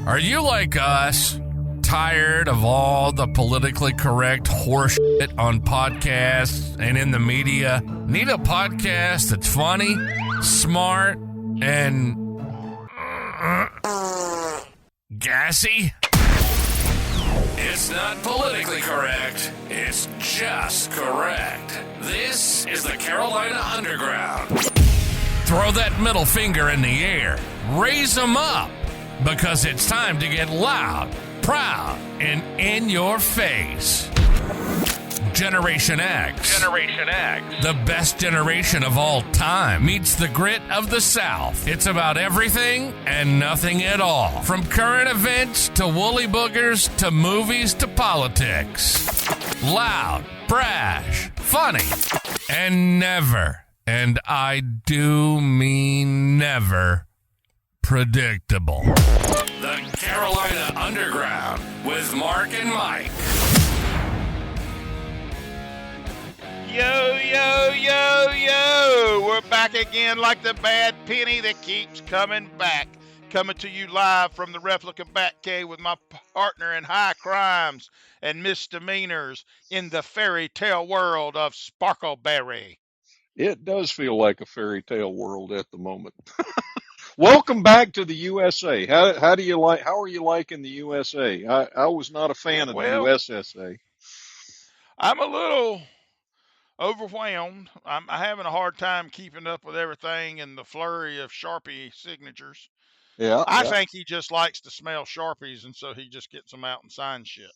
Are you like us? Tired of all the politically correct horseshit on podcasts and in the media? Need a podcast that's funny, smart, and gassy? It's not politically correct. It's just correct. This is the Carolina Underground. Throw that middle finger in the air. Raise them up. Because it's time to get loud, proud, and in your face. Generation X. Generation X. The best generation of all time meets the grit of the South. It's about everything and nothing at all. From current events to woolly boogers to movies to politics. Loud, brash, funny, and never, and I do mean never, predictable. The Carolina Underground with Mark and Mike. Yo, yo, yo, yo. We're back again like the bad penny that keeps coming back. Coming to you live from the replica Batcave with my partner in high crimes and misdemeanors in the fairy tale world of Sparkleberry. It does feel like a fairy tale world at the moment. Welcome back to the USA. How do you like? How are you liking the USA? I was not a fan of the USSA. I'm a little overwhelmed. I'm having a hard time keeping up with everything and the flurry of Sharpie signatures. Yeah, I think he just likes to smell Sharpies, and so he just gets them out and signs shit.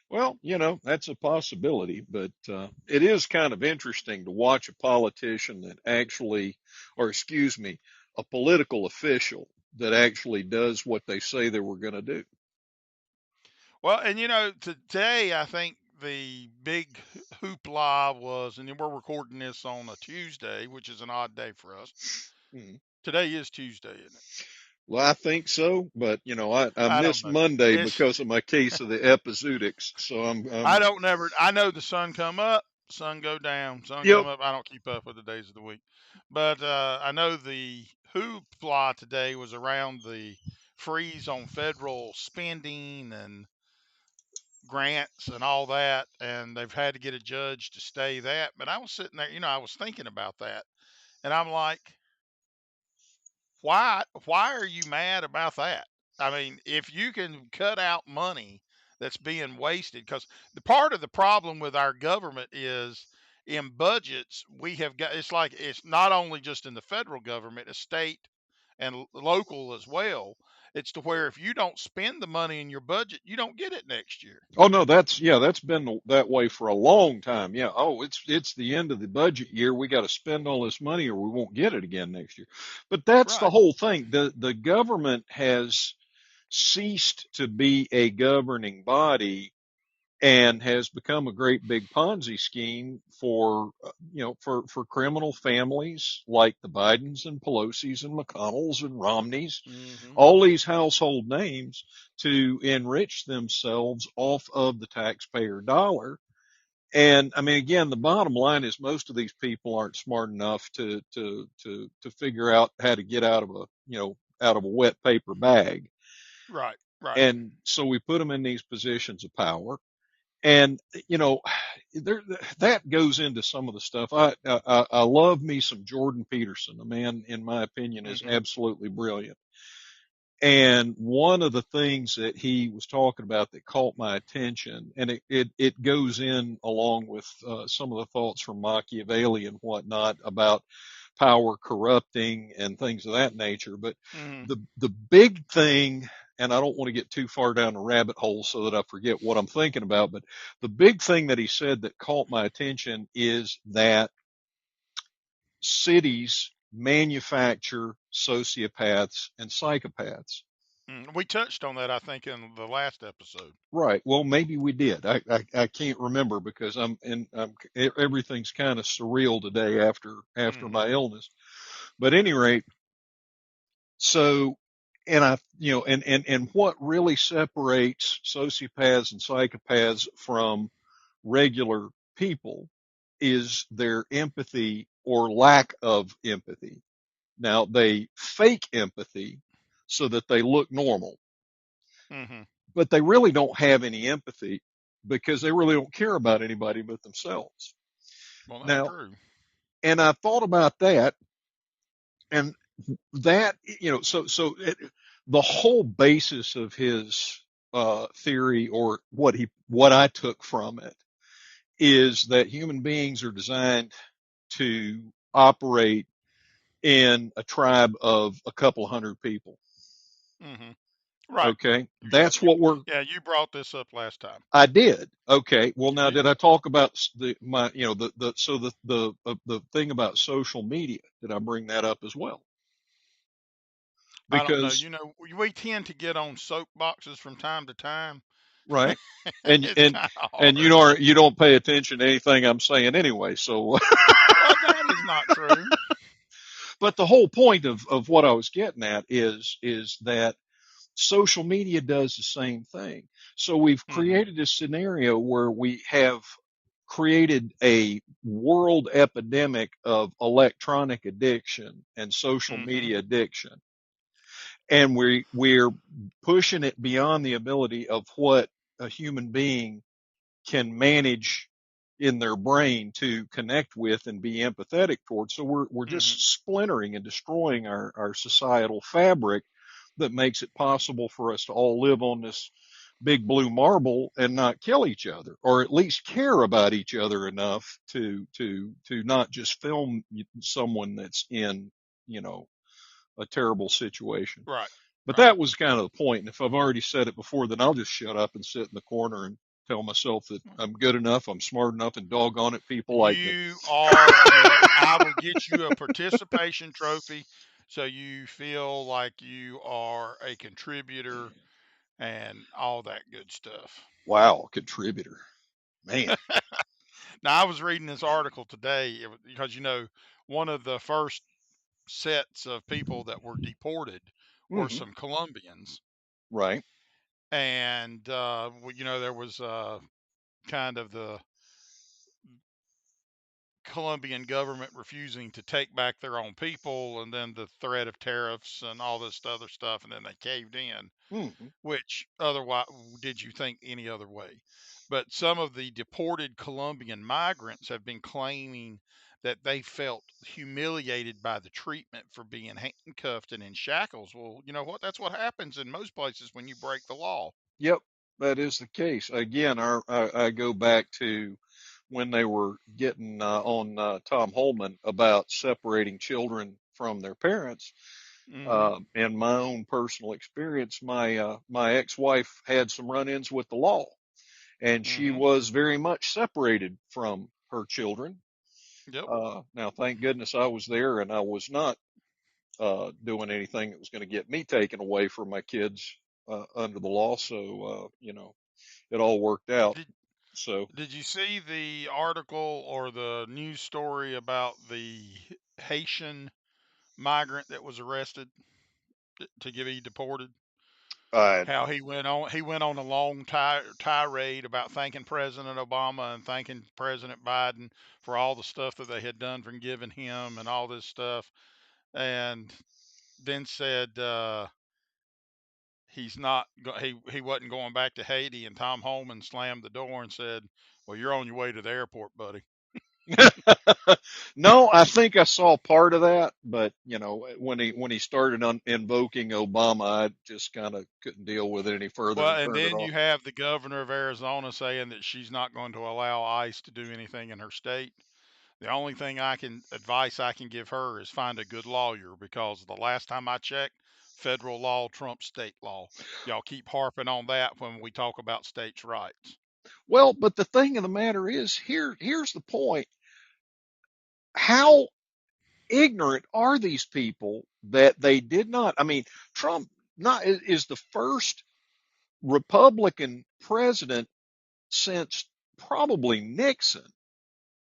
Well, that's a possibility, but it is kind of interesting to watch a politician that actually, a political official that actually does what they say they were going to do. Well, and today I think the big hoopla was, and we're recording this on a Tuesday, which is an odd day for us. Mm-hmm. Today is Tuesday, isn't it? Well, I think so, but I missed Monday because of my case of the epizootics. So I know the sun come up, sun go down, sun come up. I don't keep up with the days of the week, but I know the hoopla today was around the freeze on federal spending and grants and all that, and they've had to get a judge to stay that. But I was sitting there, I was thinking about that, and I'm like, why are you mad about that? I mean, if you can cut out money that's being wasted, because the part of the problem with our government is in budgets, we have got, it's not only just in the federal government, it's state and local as well. It's to where if you don't spend the money in your budget, you don't get it next year. Oh no, that's been that way for a long time. Yeah. Oh, it's the end of the budget year. We got to spend all this money or we won't get it again next year. But that's right. The whole thing. The government has ceased to be a governing body and has become a great big Ponzi scheme for criminal families like the Bidens and Pelosi's and McConnell's and Romney's, all these household names to enrich themselves off of the taxpayer dollar. And I mean, again, the bottom line is most of these people aren't smart enough to figure out how to get out of a wet paper bag. Right. And so we put them in these positions of power. And, that goes into some of the stuff. I love me some Jordan Peterson. The man, in my opinion, is absolutely brilliant. And one of the things that he was talking about that caught my attention, and it goes in along with some of the thoughts from Machiavelli and whatnot about power corrupting and things of that nature. But the big thing, and I don't want to get too far down the rabbit hole so that I forget what I'm thinking about, but the big thing that he said that caught my attention is that cities manufacture sociopaths and psychopaths. We touched on that, I think, in the last episode. Right. Well, maybe we did. I can't remember because everything's kind of surreal today after my illness. But at any rate, so, and what really separates sociopaths and psychopaths from regular people is their empathy or lack of empathy. Now, they fake empathy so that they look normal. Mm-hmm. but they really don't have any empathy because they really don't care about anybody but themselves. Well, that's Now, true. and I thought about that, and that, the whole basis of his theory, or what I took from it, is that human beings are designed to operate in a tribe of a couple hundred people. Mm-hmm. Right. Okay, Yeah, that's what we're. you brought this up last time. I did. Okay. Well, You now, did. did I talk about the thing about social media? Did I bring that up as well? I don't know. Because, We tend to get on soapboxes from time to time. right. And It's and kind of and hard. you don't pay attention to anything I'm saying anyway. So, Well, that is not true. but the whole point of what I was getting at is that social media does the same thing. So we've Mm-hmm. created a scenario where we have created a world epidemic of electronic addiction and social Mm-hmm. media addiction. And we're pushing it beyond the ability of what a human being can manage in their brain to connect with and be empathetic towards. So we're Mm-hmm. just splintering and destroying our societal fabric that makes it possible for us to all live on this big blue marble and not kill each other, or at least care about each other enough to not just film someone that's in, you know, a terrible situation. Right. But Right. that was kind of the point. And if I've already said it before, then I'll just shut up and sit in the corner and tell myself that I'm good enough, I'm smart enough, and doggone it, people like me. You are good. I will get you a participation trophy so you feel like you are a contributor and all that good stuff. Wow, contributor. Man. Now, I was reading this article today because, one of the first sets of people that were deported were Hmm. some Colombians. Right. And, there was kind of the Colombian government refusing to take back their own people, and then the threat of tariffs and all this other stuff, and then they caved in. Hmm. Which otherwise, did you think any other way? But some of the deported Colombian migrants have been claiming that they felt humiliated by the treatment for being handcuffed and in shackles. Well, you know what? That's what happens in most places when you break the law. Yep, that is the case. Again, I go back to when they were getting on Tom Holman about separating children from their parents. Mm-hmm. In my own personal experience, my ex-wife had some run-ins with the law, and she Mm-hmm. was very much separated from her children. Yep. Now, thank goodness I was there, and I was not doing anything that was going to get me taken away from my kids under the law. So, it all worked out. Did So, Did you see the article or the news story about the Haitian migrant that was arrested to get be deported? I, How he went on a long tirade about thanking President Obama and thanking President Biden for all the stuff that they had done for giving him and all this stuff, and then said he's not he wasn't going back to Haiti, and Tom Holman slammed the door and said, "Well, you're on your way to the airport, buddy." no, I think I saw part of that, but when he started invoking Obama, I just kind of couldn't deal with it any further Well, and and turned it then off. you have the governor of Arizona saying that she's not going to allow ICE to do anything in her state. The only thing advice I can give her is find a good lawyer, because the last time I checked, federal law trumps state law. Y'all keep harping on that when we talk about states' rights. Well, but the thing of the matter is, here's the point. How ignorant are these people that they did not? I mean, Trump not is the first Republican president since probably Nixon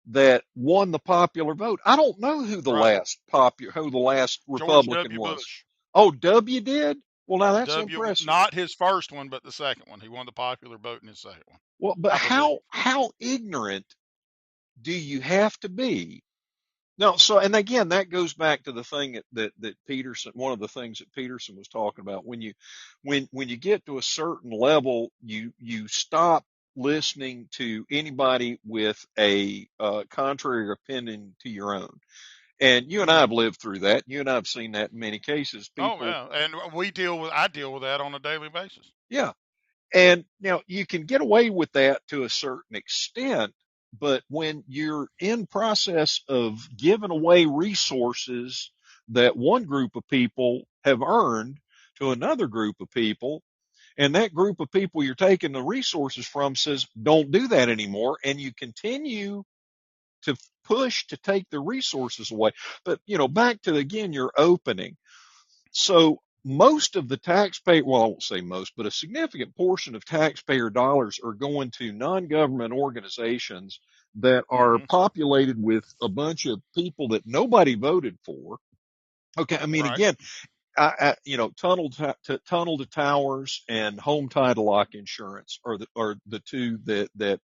that won the popular vote. I don't know Right. who the last George Republican W. was. Bush. Oh, W did? Well, now that's W, impressive. not his first one, but the second one. He won the popular vote in his second one, Well, but I believe. how ignorant do you have to be No, so and again, that goes back to the thing that Peterson, one of the things that Peterson was talking about. When you get to a certain level, you stop listening to anybody with a contrary opinion to your own. And you and I have Mm-hmm. lived through that. You and I have seen that in many cases. Oh People, yeah, and I deal with that on a daily basis. yeah. And now you can get away with that to a certain extent, but when you're in process of giving away resources that one group of people have earned to another group of people, and that group of people you're taking the resources from says, don't do that anymore, and you continue to push to take the resources away. But, back to again, your opening. So most of the taxpayer, well, I won't say most, but a significant portion of taxpayer dollars are going to non-government organizations that are Mm-hmm. populated with a bunch of people that nobody voted for. Okay, I mean, Right. again, tunnel to towers and home title lock insurance are the two that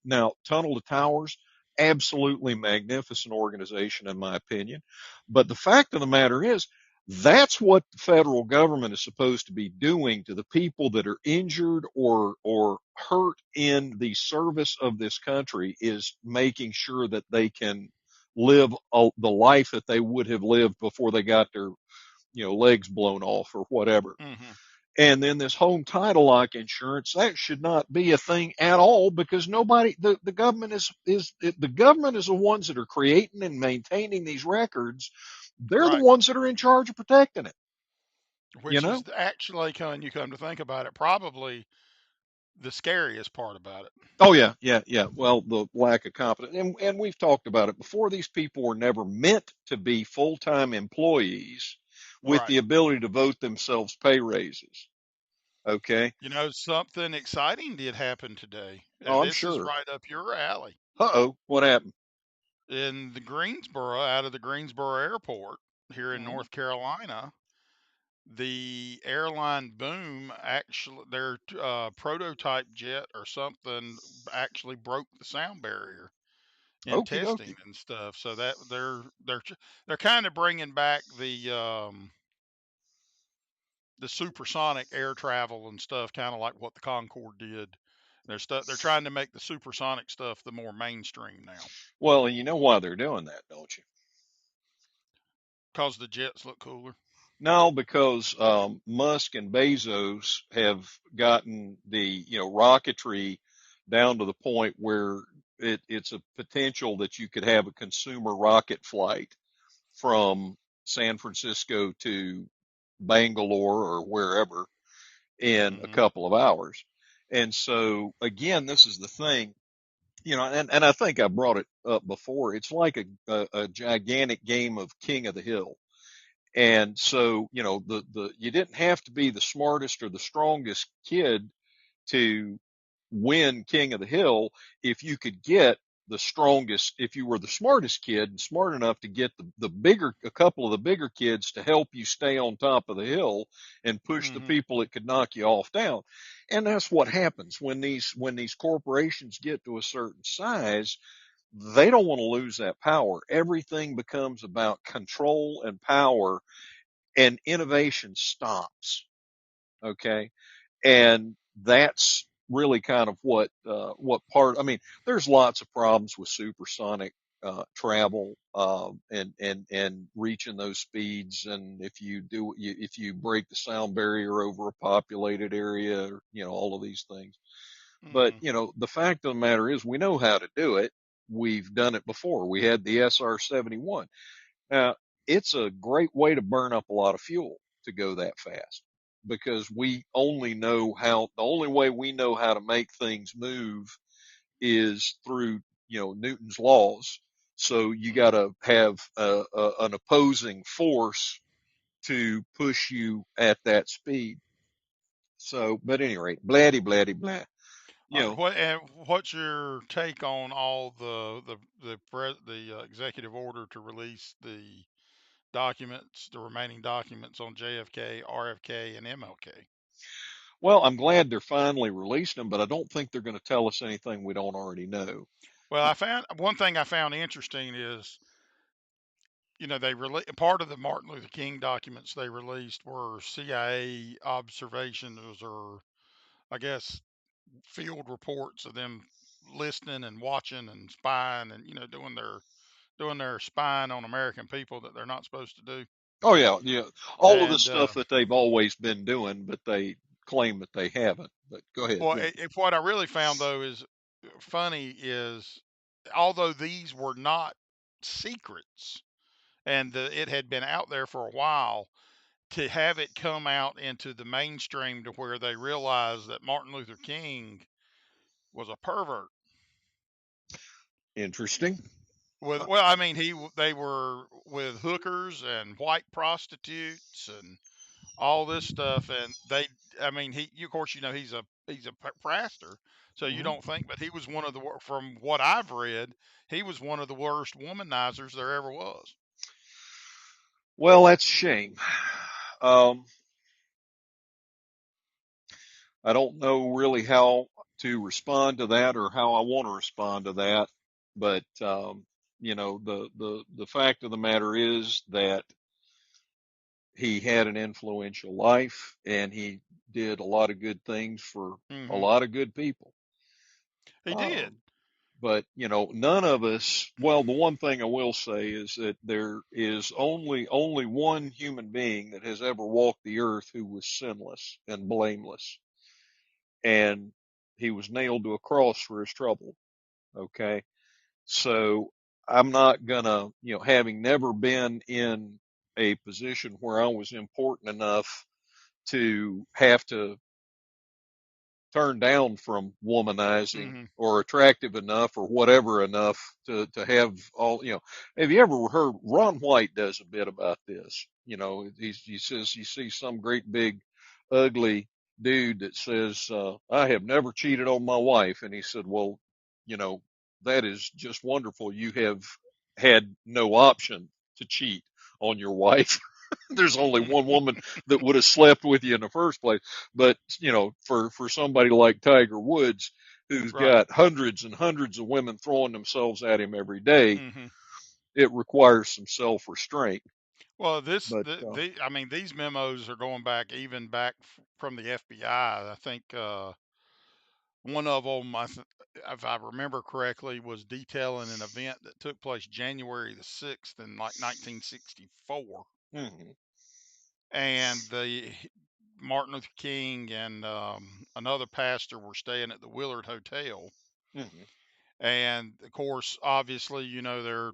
now Tunnel to Towers, absolutely magnificent organization in my opinion. But the fact of the matter is, that's what the federal government is supposed to be doing to the people that are injured or hurt in the service of this country, is making sure that they can live the life that they would have lived before they got their legs blown off or whatever. Mm-hmm. And then this home title lock insurance, that should not be a thing at all, because the government the government is the ones that are creating and maintaining these records. They're the Right. ones that are in charge of protecting it, you Which is know? actually, when you come to think about it, probably the scariest part about it. Oh yeah, yeah, yeah. Well, the lack of competence, and we've talked about it before. These people were never meant to be full-time employees with Right. the ability to vote themselves pay raises. Okay. Something exciting did happen today, Oh, and I'm this is sure. right up your alley. Uh-oh, what happened? In the Greensboro, out of the Greensboro airport here in Mhm. North Carolina, the airline boom actually, their prototype jet or something actually broke the sound barrier in Okie testing dokie. and stuff. So that they're kind of bringing back the supersonic air travel and stuff, kind of like what the Concorde did. They're trying to make the supersonic stuff the more mainstream now, Well, and you know why they're doing that, don't you? because the jets look cooler. No, because Musk and Bezos have gotten the rocketry down to the point where it's a potential that you could have a consumer rocket flight from San Francisco to Bangalore or wherever in a Hmm. couple of hours. And so again, this is the thing, and I think I brought it up before. It's like a gigantic game of King of the Hill. And so, you didn't have to be the smartest or the strongest kid to win King of the Hill. If you could get the strongest, if you were the smartest kid and smart enough to get a couple of the bigger kids to help you stay on top of the hill and push the Hmm. people that could knock you off down. And that's what happens when these corporations get to a certain size. They don't want to lose that power. Everything becomes about control and power, and innovation stops. Okay. And that's really kind of what part, I mean, there's lots of problems with supersonic, travel, and reaching those speeds. And if you break the sound barrier over a populated area, all of these things. But, Hmm. the fact of the matter is we know how to do it. We've done it before. We had the SR-71. Now, it's a great way to burn up a lot of fuel to go that fast, because the only way we know how to make things move is through, Newton's laws. So you got Hmm. to have an opposing force to push you at that speed. So, but at any rate, bladdy, bladdy, blah. You know, What's your take on all the executive order to release the remaining documents on JFK, RFK, and MLK? well, I'm glad they're finally releasing them, but I don't think they're going to tell us anything we don't already know. Well, I found one thing I found interesting is, they part of the Martin Luther King documents they released were CIA observations, or I guess field reports of them listening and watching and spying and doing their spying on American people that they're not supposed to do. Oh yeah, yeah. All of the And stuff that they've always been doing, but they claim that they haven't. But go ahead. well, Yeah. what I really found though is funny is, although these were not secrets and it had been out there for a while, to have it come out into the mainstream to where they realized that Martin Luther King was a pervert. Interesting. Well, I mean, they were with hookers and white prostitutes and all this stuff, and I mean, of course, he's a pastor, so you Hmm. don't think, but he was one of from what I've read, he was one of the worst womanizers there ever was. Well, that's a shame. Um, I don't know really how to respond to that or how I want to respond to that, but the fact of the matter is that he had an influential life and he did a lot of good things for a Hmm. lot of good people. He did. Um, but none of us. Well, the one thing I will say is that there is only one human being that has ever walked the earth who was sinless and blameless, and he was nailed to a cross for his trouble. Okay, so I'm not gonna, having never been in a position where I was important enough to have to turned down from womanizing Hmm. or attractive enough or whatever enough to have all, have you ever heard Ron White does a bit about this? He says he sees some great big ugly dude that says, I have never cheated on my wife. And he said, well, you know, that is just wonderful. You have had no option to cheat on your wife. There's only one woman that would have slept with you in the first place. But, for somebody like Tiger Woods, who's Right. got hundreds and hundreds of women throwing themselves at him every day, Hmm. it requires some self restraint. Well, But, I mean, these memos are going back even back from the FBI. I think one of them, if I remember correctly, was detailing an event that took place January the 6th in like 1964, mm-hmm, and the Martin Luther King and another pastor were staying at the Willard Hotel, mm-hmm, and of course, obviously, they're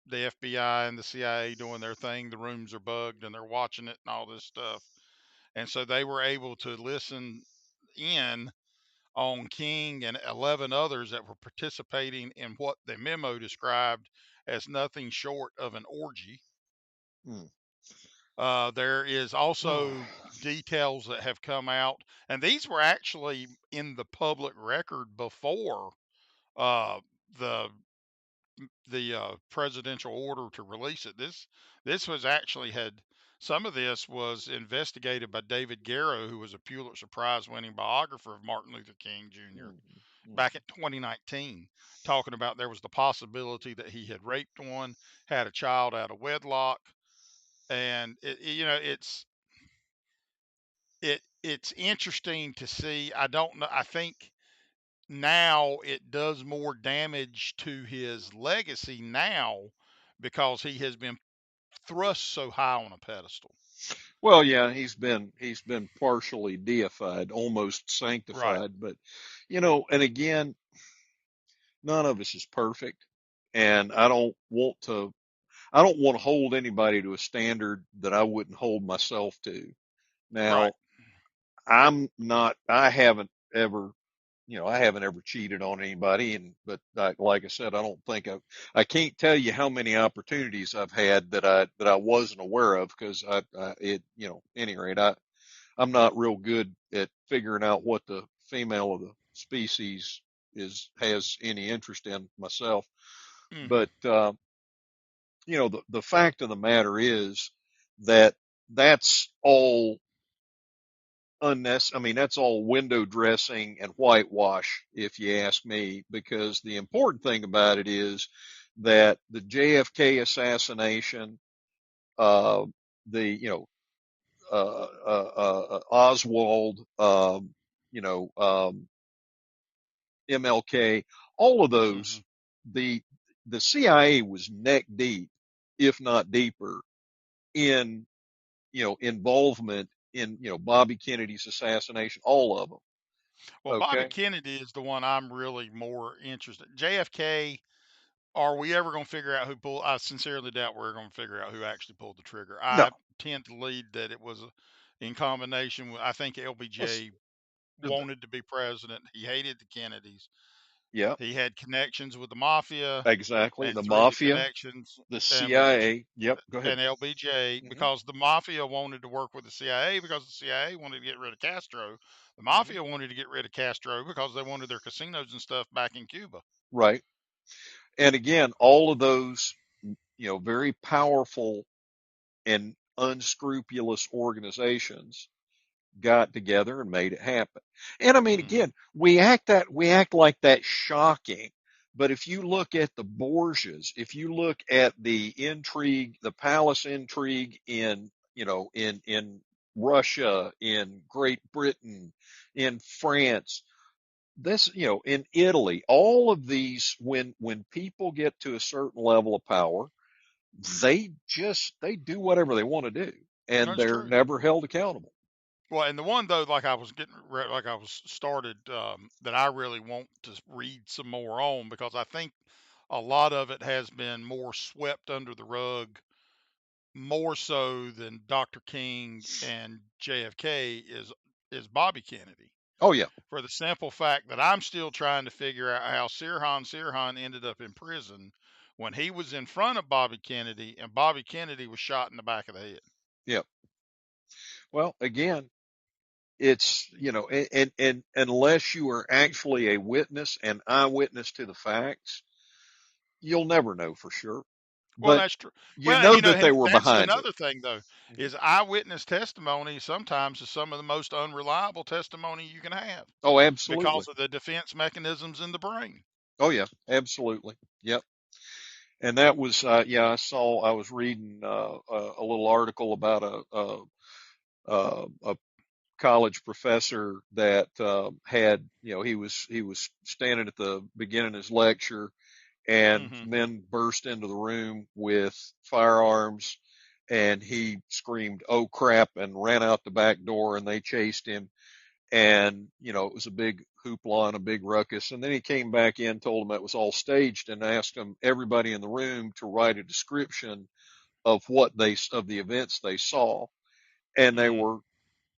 the FBI and the CIA doing their thing. The rooms are bugged, and they're watching it and all this stuff, and so they were able to listen in on King and 11 others that were participating in what the memo described as nothing short of an orgy. There is mm. also details that have come out, and these were actually in the public record before uh, the presidential order to release it. This was actually had some of this was investigated by David Garrow, who was a Pulitzer Prize winning biographer of Martin Luther King Jr. Mm-hmm, back in 2019, talking about there was the possibility that he had raped one, had a child out of wedlock, and it's interesting to see. I don't know. I think now it does more damage to his legacy now because he has been thrust so high on a pedestal. well, yeah, he's been partially deified, almost Right. sanctified, but and again, none of us is perfect, and I don't want to hold anybody to a standard that I wouldn't hold myself to. Right. Now, I haven't ever cheated on anybody, but like I said, I can't tell you how many opportunities I've had that I wasn't aware of because any rate, I'm not real good at figuring out what the female of the species has any interest in myself. Hmm. But, the fact of the matter is that that's all unnecessary. I mean, that's all window dressing and whitewash, if you ask me, because the important thing about it is that the JFK assassination, uh, the, Oswald, MLK, all of Hmm. those, the the CIA was neck deep, if not deeper, in involvement in Bobby Kennedy's assassination, all of them. Well, Bobby Okay, Kennedy is the one I'm really more interested. JFK, are we ever going to figure out who pulled? I sincerely doubt we're going to figure out who actually pulled the trigger. no, I tend to lead that it was in combination with. I think let's, LBJ wanted to be president. He hated the Kennedys. yeah, He had connections with the mafia, exactly. and The through the mafia, connections the and with the CIA. Yep, go ahead. and LBJ, Hmm. because the mafia wanted to work with the CIA because the CIA wanted to get rid of Castro. The Hmm. mafia wanted to get rid of Castro because they wanted their casinos and stuff back in Cuba. Right. And again, all of those, very powerful and unscrupulous organizations got together and made it happen. And I mean, Hmm. again, we act like that's shocking. But if you look at the Borgias, if you look at the intrigue, the palace intrigue in, in Russia, in Great Britain, in France, this, in Italy, all of these, when people get to a certain level of power, they do whatever they want to do, and That's they're true. never held accountable. Well, and the one though, like I was like I was started, that I really want to read some more on because I think a lot of it has been more swept under the rug, more so than Dr. King and JFK is Bobby Kennedy. Oh yeah. For the simple fact that I'm still trying to figure out how Sirhan ended up in prison when he was in front of Bobby Kennedy and Bobby Kennedy was shot in the back of the head. Yeah. Well, again, it's, and unless you are actually a witness and eyewitness to the facts, you'll never know for sure. Well, But that's true. you Well, and know that they and were that's behind it. another thing though, Mhm. is eyewitness testimony sometimes is some of the most unreliable testimony you can have Oh, absolutely. because of the defense mechanisms in the brain. Oh yeah, absolutely. Yep. And that was, yeah, I was reading a little article about a college professor that had, he was standing at the beginning of his lecture, and Hmm. men burst into the room with firearms, and he screamed, "Oh crap," and ran out the back door, and they chased him. And, it was a big hoopla and a big ruckus. And then he came back in, told them it was all staged, and asked them, everybody in the room, to write a description of of the events they saw. And they Hmm. were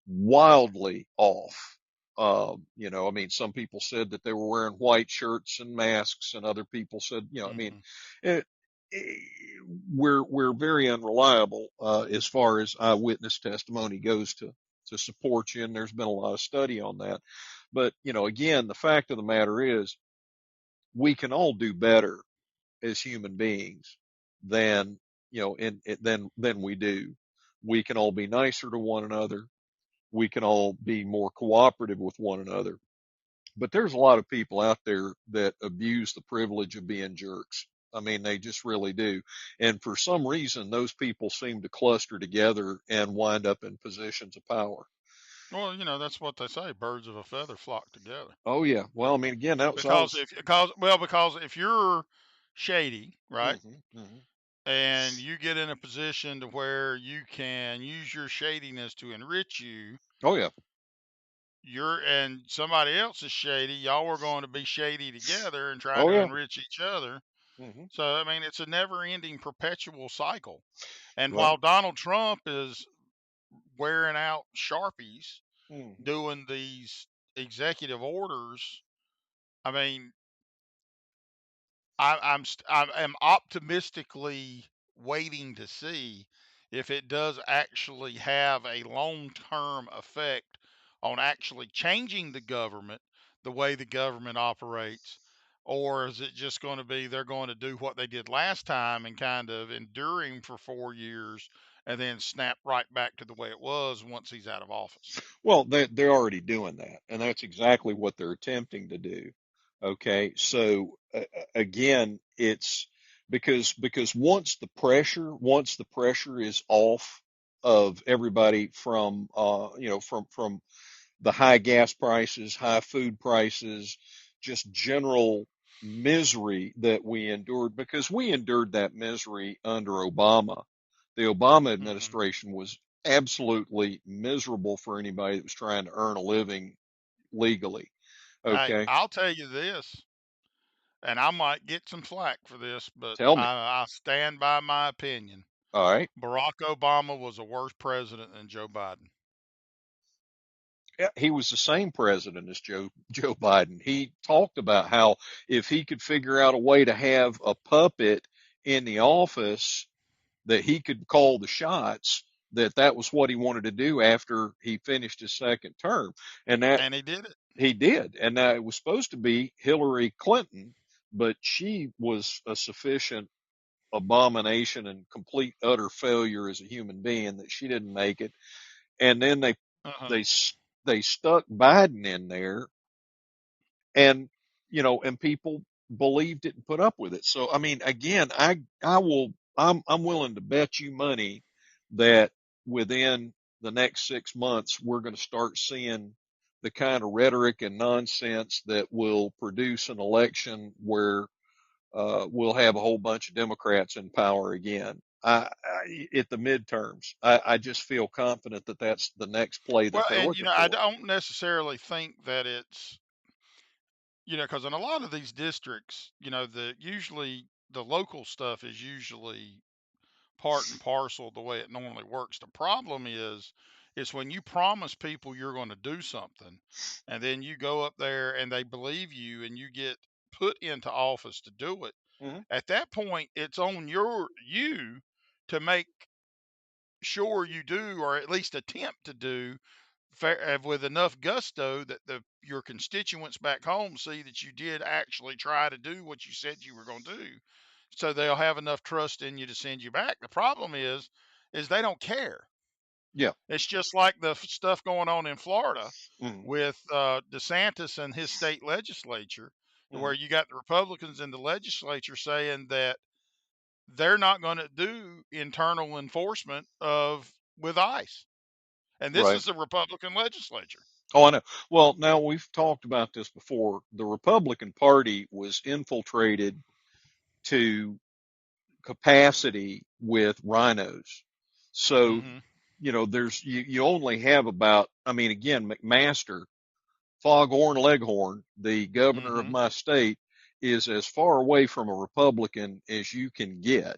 wildly off. I mean, some people said that they were wearing white shirts and masks, and other people said, I mean, Hmm. it, it, we're very unreliable as far as eyewitness testimony goes to support you, and there's been a lot of study on that. But again, the fact of the matter is, we can all do better as human beings than than we do. We can all be nicer to one another. We can all be more cooperative with one another. But there's a lot of people out there that abuse the privilege of being jerks. I mean, they just really do. And for some reason, those people seem to cluster together and wind up in positions of power. Well, that's what they say: birds of a feather flock together. Oh yeah. Well, I mean, again, that was I Because was. if you're shady, right, Hmm. Hmm. and you get in a position to where you can use your shadiness to enrich you, Oh yeah. and somebody else is shady, y'all are going to be shady together and try Oh to yeah. enrich each other. Hmm. So I mean, it's a never-ending, perpetual cycle. And Well. while Donald Trump is wearing out Sharpies Hmm. doing these executive orders, I mean, I'm optimistically waiting to see if it does actually have a long-term effect on actually changing the government, the way the government operates, or is it just going to be they're going to do what they did last time and kind of enduring for 4 years and then snap right back to the way it was once he's out of office. Well, they're already doing that, and that's exactly what they're attempting to do. Okay, so again, it's because once the pressure is off of everybody from from the high gas prices, high food prices, just general misery that we endured, because we endured that misery under Obama. The Obama Hmm. administration was absolutely miserable for anybody that was trying to earn a living legally. Hey, Okay, I'll tell you this, and I might get some flack for this, but tell me. I stand by my opinion. All right. Barack Obama was a worse president than Joe Biden. Yeah, he was the same president as Joe Biden. He talked about how if he could figure out a way to have a puppet in the office that he could call the shots, that was what he wanted to do after he finished his second term. And that And he did it. he did. And it was supposed to be Hillary Clinton, but she was a sufficient abomination and complete utter failure as a human being that she didn't make it. And then Uh-huh. they they stuck Biden in there, and and people believed it and put up with it. So I mean, again, I'm willing to bet you money that within the next 6 months we're going to start seeing the kind of rhetoric and nonsense that will produce an election where we'll have a whole bunch of Democrats in power again. At the midterms, I just feel confident that that's the next play that Well, they're and looking I for. don't necessarily think that it's, because in a lot of these districts, usually the local stuff is usually part and parcel the way it normally works. The problem is when you promise people you're going to do something, and then you go up there and they believe you and you get put into office to do it. Hmm. At that point, it's on you to make sure you do, or at least attempt to do, with enough gusto that your constituents back home see that you did actually try to do what you said you were going to do, so they'll have enough trust in you to send you back. The problem is they don't care. Yeah. It's just like the stuff going on in Florida Hmm. with DeSantis and his state legislature, where Hmm. you got the Republicans in the legislature saying that they're not going to do internal enforcement of with ICE, and this Right. is the Republican legislature. Oh, I know. Well, now we've talked about this before. The Republican Party was infiltrated to capacity with rhinos. So, Hmm. you only have about, I mean, again, McMaster, Foghorn Leghorn, the governor of Hmm. my state, is as far away from a Republican as you can get.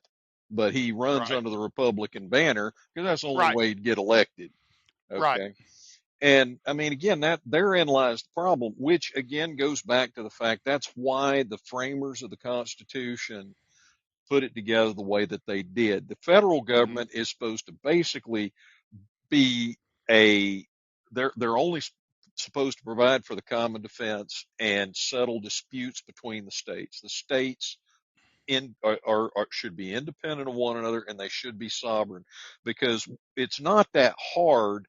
But he runs Right. under the Republican banner because that's the only Right. way he'd get elected. Right. Okay. And I mean, again, that therein lies the problem, which again goes back to the fact that's why the framers of the Constitution put it together the way that they did. The federal Hmm. government is supposed to basically be a, they're only supposed to provide for the common defense and settle disputes between the states. The states should be independent of one another, and they should be sovereign, because it's not that hard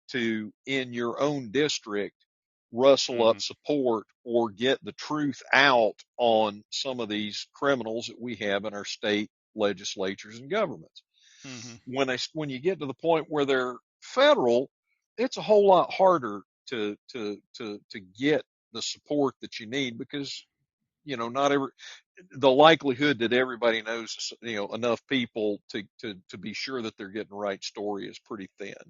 to, in your own district, rustle Hmm. up support or get the truth out on some of these criminals that we have in our state legislatures and governments. Hmm. When you get to the point where they're federal, it's a whole lot harder to get the support that you need, because not every the likelihood that everybody knows enough people to be sure that they're getting the right story is pretty thin. Hmm.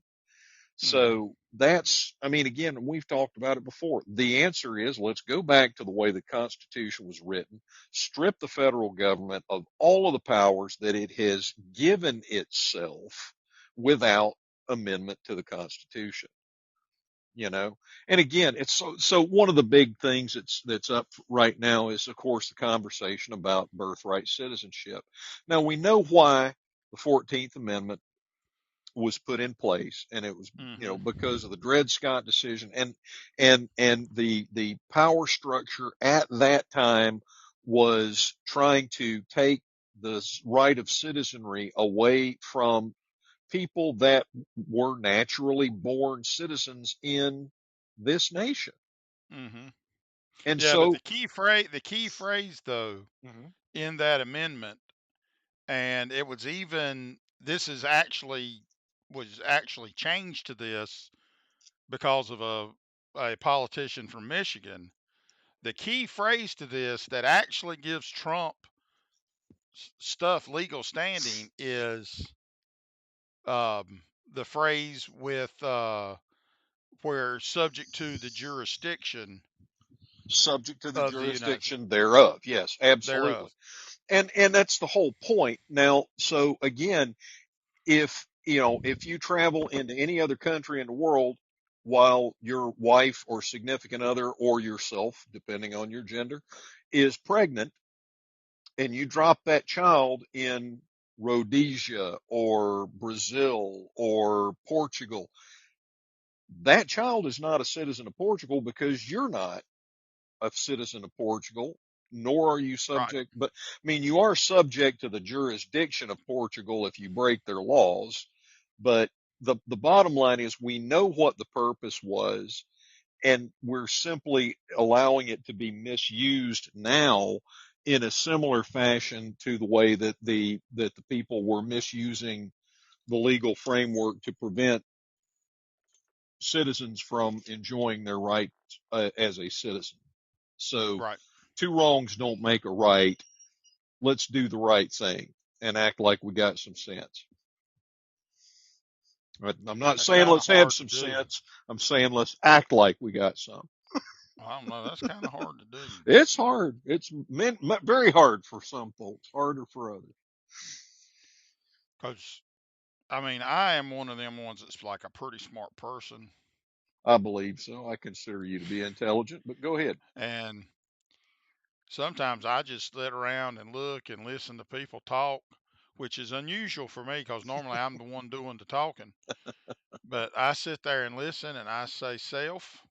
So that's, I mean, again, we've talked about it before. The answer is, let's go back to the way the Constitution was written, strip the federal government of all of the powers that it has given itself without amendment to the Constitution. You know, and again, it's so one of the big things that's up right now is, of course, the conversation about birthright citizenship. Now we know why the 14th Amendment was put in place, and it was Hmm. because of the Dred Scott decision, and the power structure at that time was trying to take the right of citizenry away from people that were naturally born citizens in this nation. Mm-hmm. And Yeah, but so, the key phrase though Mhm. in that amendment, and it was even this is actually was actually changed to this because of a politician from Michigan. The key phrase to this that actually gives Trump stuff legal standing is um, the phrase with where subject to the jurisdiction subject to the of the United jurisdiction thereof. Yes, absolutely. thereof. And that's the whole point. Now, so again, if if you travel into any other country in the world while your wife or significant other or yourself, depending on your gender, is pregnant, and you drop that child in Rhodesia or Brazil or Portugal, that child is not a citizen of Portugal because you're not a citizen of Portugal, nor are you Right. subject, but I mean, you are subject to the jurisdiction of Portugal if you break their laws. But the bottom line is we know what the purpose was, and we're simply allowing it to be misused now in a similar fashion to the way that the people were misusing the legal framework to prevent citizens from enjoying their rights as a citizen. So Right. two wrongs don't make a right. Let's do the right thing and act like we got some sense. Right? I'm not That's saying kind of let's have hard to some do. sense. I'm saying let's act like we got some. I don't know. That's kind of hard to do. It's hard. It's very hard for some folks, harder for others. Because, I mean, I am one of them ones that's like a pretty smart person. I believe so. I consider you to be intelligent, but go ahead. And sometimes I just sit around and look and listen to people talk, which is unusual for me because normally I'm the one doing the talking. But I sit there and listen and I say, Self,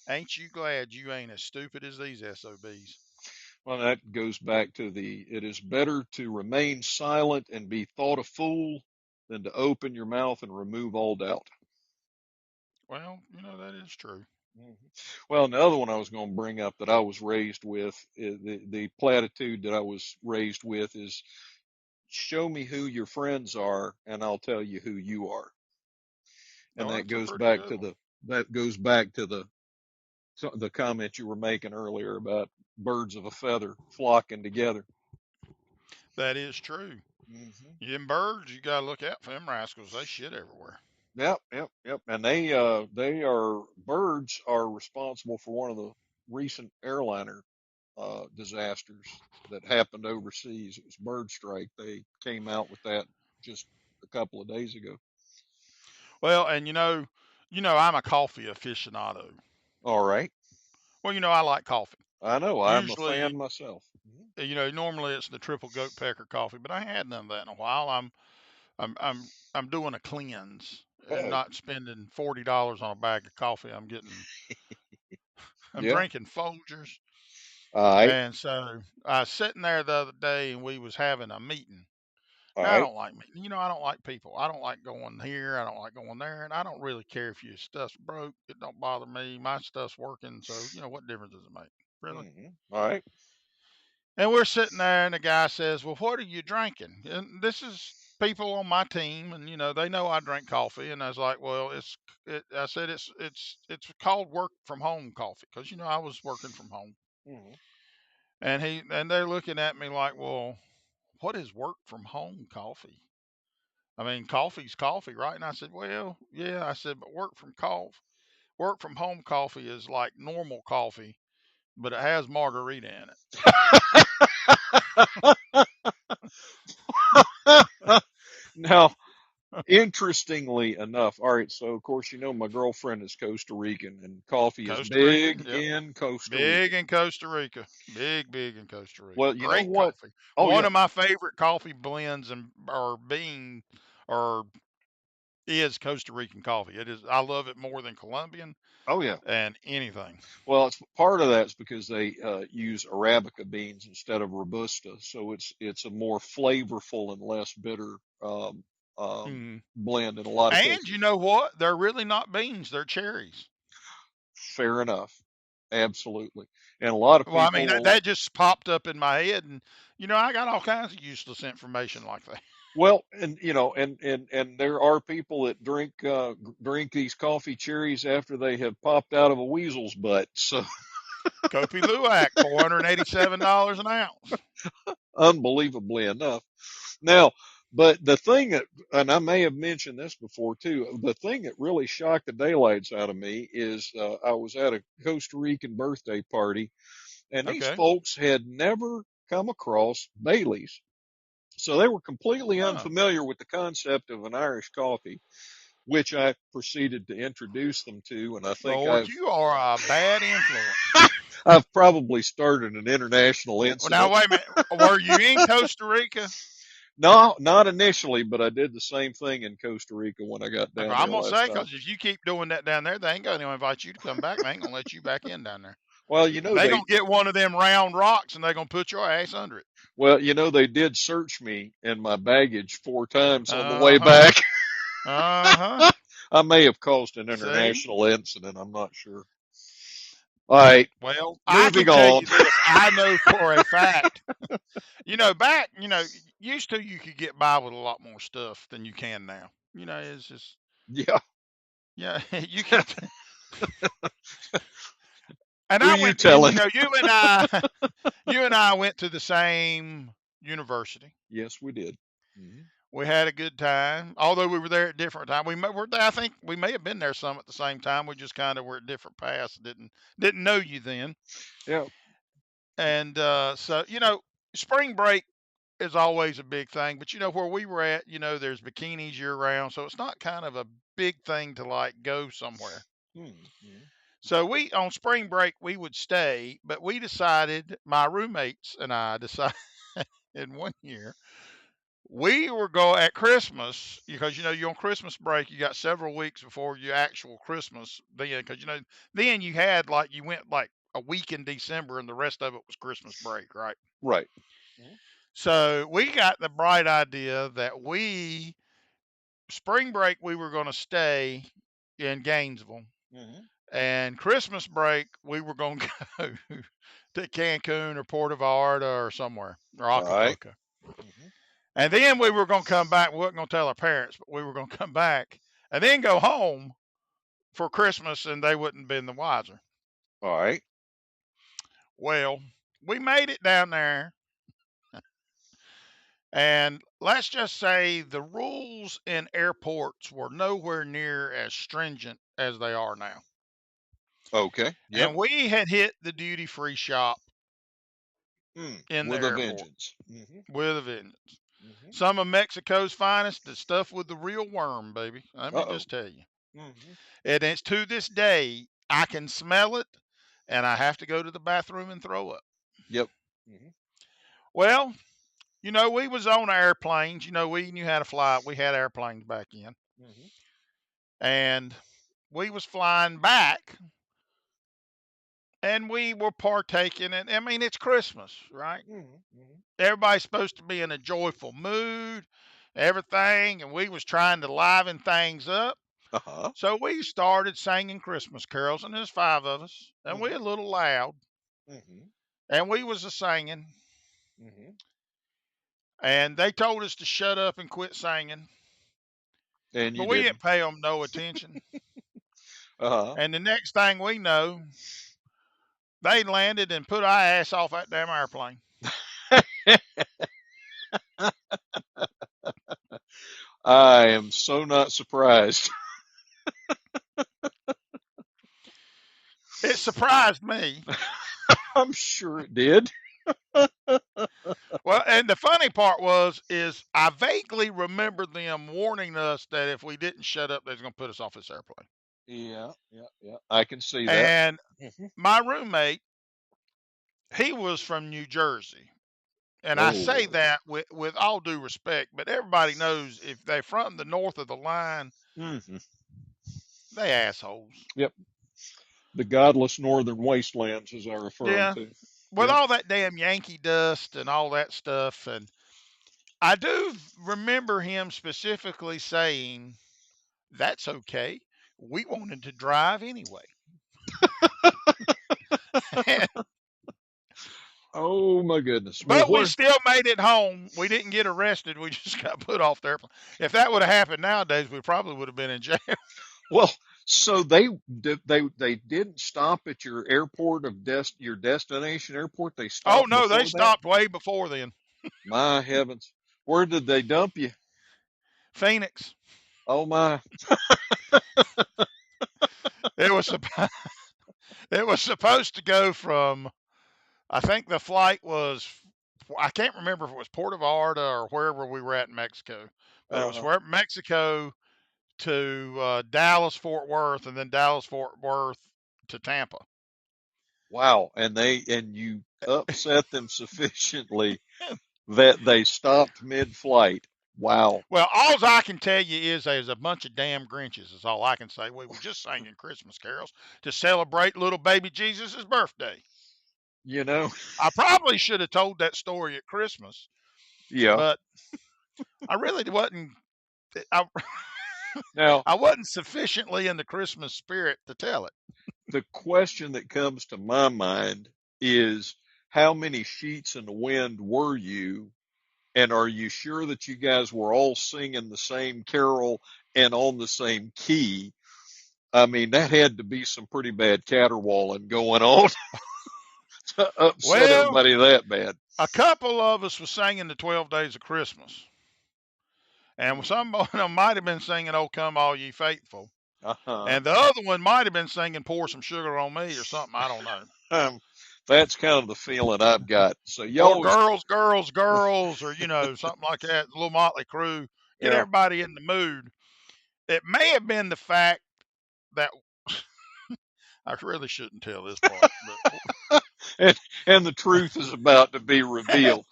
ain't you glad you ain't as stupid as these SOBs? Well, that goes back to it is better to remain silent and be thought a fool than to open your mouth and remove all doubt. Well, that is true. Mhm. Well, the other one I was going to bring up that I was raised with, the platitude that I was raised with is show me who your friends are and I'll tell you who you are. And Oh, that that's a goes pretty back good to one. the comment you were making earlier about birds of a feather flocking together. That is true. Hmm. You them birds, you gotta look out for them rascals. They shit everywhere. Yep, yep, yep. And they are birds are responsible for one of the recent airliner disasters that happened overseas. It was bird strike. They came out with that just a couple of days ago. Well, and I'm a coffee aficionado. All right. Well, I like coffee. I know. I'm a Usually, fan myself. Mhm. normally it's the triple goat pecker coffee, but I ain't had none of that in a while. I'm doing a cleanse and Oh, not spending $40 on a bag of coffee. I'm yeah. drinking Folgers. All right. And so I was sitting there the other day and we was having a meeting. All Now I right. don't like meeting. I don't like people. I don't like going here. I don't like going there. And I don't really care if your stuff's broke. It don't bother me. My stuff's working. So, what difference does it make? Really? All right. And we're sitting there and the guy says, Well, what are you drinking? And this is people on my team and they know I drink coffee. And I was like, Well, I said it's called work from home coffee because I was working from home. Mm-hmm. And they're looking at me like, Well, what is work from home coffee? I mean, coffee's coffee, right? And I said, Well, yeah. I said, but work from home coffee is like normal coffee, but it has margarita in Now, interestingly enough, all right, so of course, my girlfriend is Costa Rican and coffee is Costa Rican. big Yep. in Costa Rica. Big in Costa Rica. Big, big in Costa Rica. Well, you know Great what? coffee. Oh, One yeah. of my favorite coffee blends or is Costa Rican coffee. It is. I love it more than Colombian Oh, yeah. and anything. Well, it's part of that's because they use Arabica beans instead of Robusta, so it's a more flavorful and less bitter blend in a lot of And cases. you know what? They're really not beans; they're cherries. Fair enough. Absolutely. And a lot of Well, I mean people will, that just popped up in my head, and I got all kinds of useless information like that. well, and and there are people that drink these coffee cherries after they have popped out of a weasel's butt. So Kopi Luwak, $487 an ounce. unbelievably enough. Now, but the thing that, and I may have mentioned this before too, the thing that really shocked the daylights out of me is I was at a Costa Rican birthday party, and these Okay. folks had never come across Bailey's. So they were completely Huh. unfamiliar with the concept of an Irish coffee, which I proceeded to introduce them to, and I think Lord, you are a bad influence. I've probably started an international Well, now incident. wait a minute. Were you in Costa Rica? No, not initially, but I did the same thing in Costa Rica when I got down I'm there gonna last say, time. because if you keep doing that down there, they ain't gonna invite you to come back. They ain't gonna let you back in down there. Well, They gonna get one of them round rocks and they gonna put your ass under it. they did search me and my baggage 4 times on the way Uh huh. back. Uh huh. I may have caused an See. international incident. I'm not sure. All right, Well, I moving can tell on. you this. I know for a fact. Back, used to you could get by with a lot more stuff than you can now. It's just, Yeah, yeah, you can. And who I you went, and telling? you and I went to the same university. Yes, we did. Hmm. We had a good time, although we were there at different times. Were there, I think we may have been there some at the same time. We just kind of were at different paths. Didn't know you then, Yeah. and so spring break is always a big thing. But where we were at, there's bikinis year round, so it's not kind of a big thing to like go somewhere. Hmm. So we on spring break we would stay, but we decided, my roommates and I decided in one year we were go at Christmas, because you're on Christmas break. You got several weeks before your actual Christmas then, because then you had like you went like a week in December and the rest of it was Christmas break, right? Right. So we got the bright idea that spring break we were going to stay in Gainesville, Hmm. and Christmas break we were going to go to Cancun or Puerto Vallarta or somewhere, or All right. Acapulco. Hmm. And then we were going to come back. We weren't going to tell our parents, but we were going to come back and then go home for Christmas, and they wouldn't have been the wiser. All right. Well, we made it down there, and let's just say the rules in airports were nowhere near as stringent as they are now. Okay. Yep. And we had hit the duty free shop in the With a airport vengeance. Hmm. with a vengeance. Hmm. Some of Mexico's finest, the stuff with the real worm, baby. Let me Uh-oh. just tell you. Hmm. And it's to this day, I can smell it, and I have to go to the bathroom and throw up. Yep. Hmm. Well, we was on airplanes. We knew how to fly. We had airplanes back in, Hmm. and we was flying back, and we were partaking in. I mean, it's Christmas, right? Hmm. Everybody's supposed to be in a joyful mood, everything, and we was trying to liven things up. Uh-huh. So we started singing Christmas carols, and there's 5 of us, and we Hmm. a little loud, Hmm. and we was a singing, Hmm. and they told us to shut up and quit singing, And but you we didn't. didn't pay them no attention. Uh-huh. And the next thing we know, they landed and put our ass off that damn airplane. I am so not surprised. It surprised me. I'm sure it did. Well, and the funny part is I vaguely remember them warning us that if we didn't shut up, they was going to put us off this airplane. Yeah, yeah, yeah. I can see that. And Hmm. my roommate, he was from New Jersey. And I say Oh. that with all due respect, but everybody knows if they're from the north of the line, Hmm. they assholes. Yep. The godless northern wastelands, as I refer them Yeah. to. With Yep. all that damn Yankee dust and all that stuff. And I do remember him specifically saying, "That's okay. We wanted to drive anyway." Oh my goodness. Well, But we still made it home. We didn't get arrested. We just got put off the airplane. If that would have happened nowadays, we probably would have been in jail. well, so they didn't stop at your airport of your destination airport. They Oh stopped no, they before that. stopped way before then. My heavens, where did they dump you? Phoenix. Oh my. It was it was supposed to go from. I think the flight was. I can't remember if it was Puerto Vallarta or wherever we were at in Mexico, but it was where Mexico to Dallas Fort Worth, and then Dallas Fort Worth to Tampa. Wow, and you upset them sufficiently that they stopped mid-flight. Wow. Well, all I can tell you is there's a bunch of damn Grinches, is all I can say. We were just singing Christmas carols to celebrate little baby Jesus' birthday. You know, I probably should have told that story at Christmas, yeah. but I really wasn't. Now, I wasn't sufficiently in the Christmas spirit to tell it. the question that comes to my mind is, how many sheets in the wind were you? And are you sure that you guys were all singing the same carol and on the same key? I mean, that had to be some pretty bad caterwauling going on to upset everybody that bad. A couple of us was singing the 12 Days of Christmas. And some of them might have been singing, "Oh, Come All Ye Faithful." And the other one might have been singing, "Pour Some Sugar on Me" or something. I don't know. That's kind of the feeling I've got. So y'all, girls, or something like that. A little Motley Crue, get everybody in the mood. It may have been the fact that I really shouldn't tell this part, but and the truth is about to be revealed.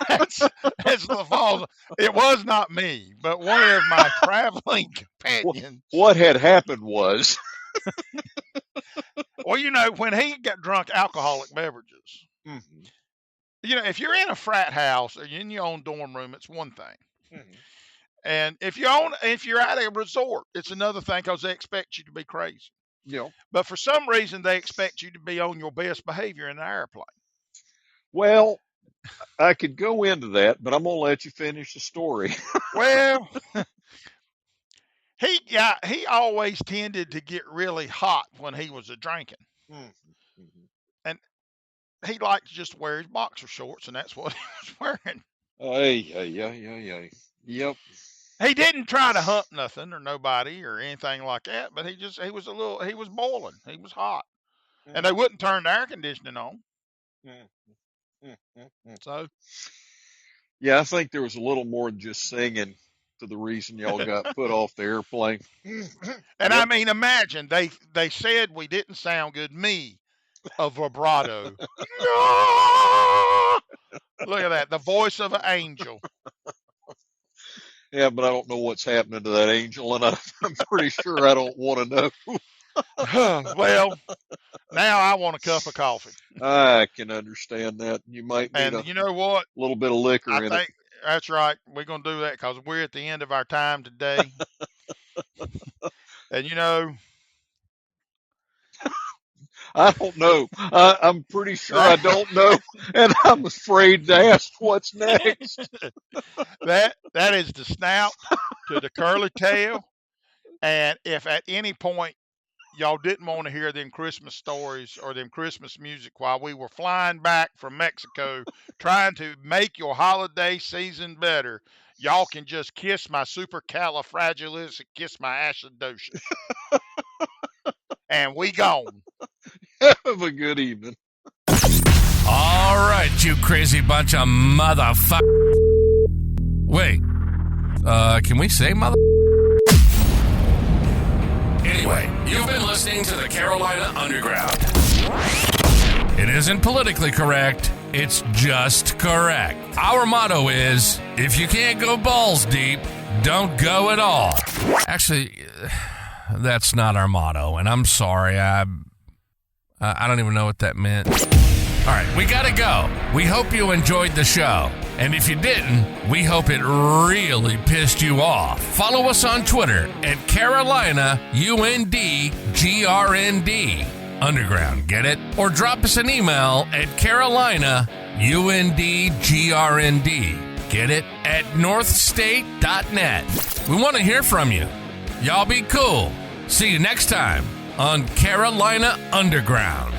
That's the false. It was not me, but one of my traveling companions. What had happened was, well, when he got drunk alcoholic beverages, if you're in a frat house or you're in your own dorm room, it's one thing. And if you're at a resort, it's another thing, because they expect you to be crazy. Yeah. But for some reason, they expect you to be on your best behavior in the airplane. Well, I could go into that, but I'm going to let you finish the story. Well, he always tended to get really hot when he was drinking. And he liked to just wear his boxer shorts, and that's what he was wearing. Yeah. Yep. He didn't try to hump nothing or nobody or anything like that, but he was boiling. He was hot. And they wouldn't turn the air conditioning on. So, yeah, I think there was a little more than just singing to the reason y'all got put off the airplane. And I mean, imagine they said we didn't sound good. Me, a vibrato. Look at that, the voice of an angel. Yeah, but I don't know what's happening to that angel, and I'm pretty sure I don't want to know. Well, now I want a cup of coffee. I can understand that. You might need you know what? A little bit of liquor in it. That's right. We're going to do that because we're at the end of our time today. And I don't know. I'm pretty sure I don't know, and I'm afraid to ask what's next. That is the snout to the curly tail. And if at any point y'all didn't want to hear them Christmas stories or them Christmas music while we were flying back from Mexico trying to make your holiday season better, y'all can just kiss my supercalifragilistic, Kissmyassadocious. And we gone. Have a good evening. All right, you crazy bunch of motherfuckers. Wait, can we say mother? Anyway, you've been listening to the Carolina Underground. It isn't politically correct, it's just correct. Our motto is, if you can't go balls deep, don't go at all. Actually, that's not our motto, and I'm sorry, I don't even know what that meant. All right, we gotta go. We hope you enjoyed the show. And if you didn't, we hope it really pissed you off. Follow us on Twitter at Carolina UNDGRND. Underground, get it? Or drop us an email at Carolina UNDGRND. Get it? At northstate.net. We want to hear from you. Y'all be cool. See you next time on Carolina Underground.